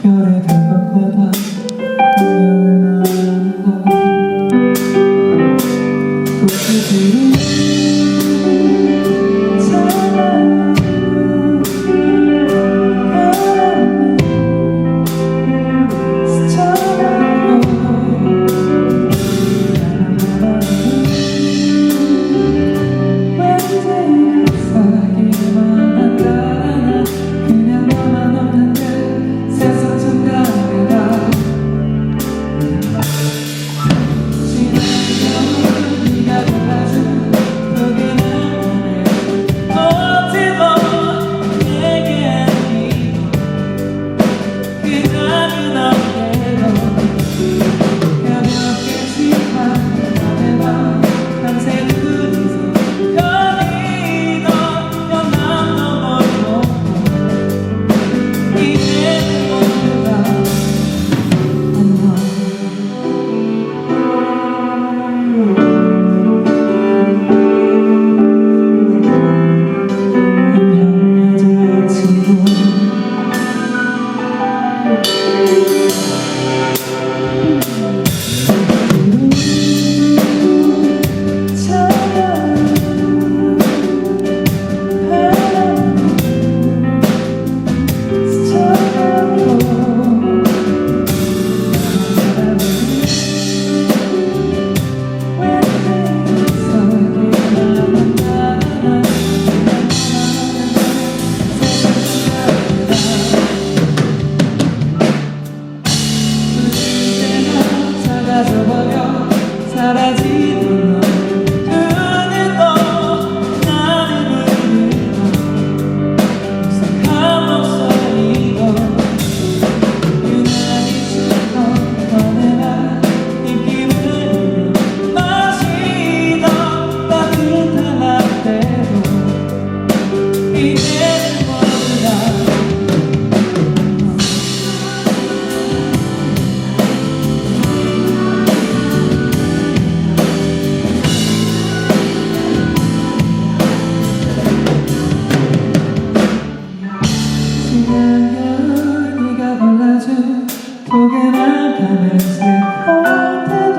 별이 될 것보다 운명을 나란다 도시들이 사라지는 눈을 떠 나는 울리고 익숙한 목소리로 유난히 슬픈 너네가 입김을 마시던 따뜻한 라떼로 이제는 몰라 네가 골라준 포근한 밤을 슬퍼할 때도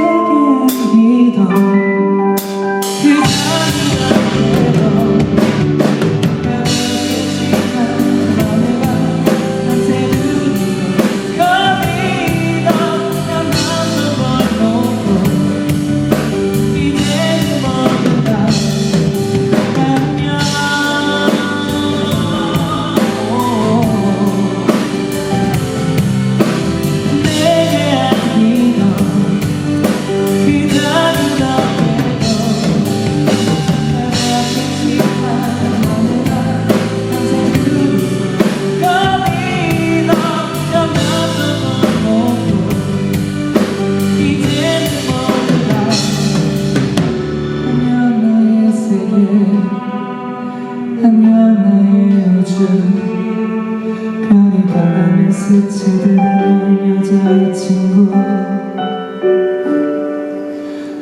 내게 안기던 그 잔인한 때도 가볍겠지만 너네가 밤새 눈으로 거리던 난 맘도 모르고 이제는 모두 다 안녕 안녕 나의 우주 별이 바람에 스치듯한 여자친구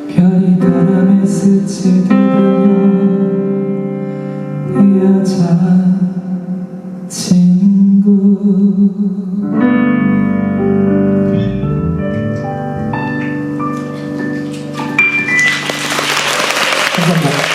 별이 바람에 스치듯한 여자친구 감사합니다.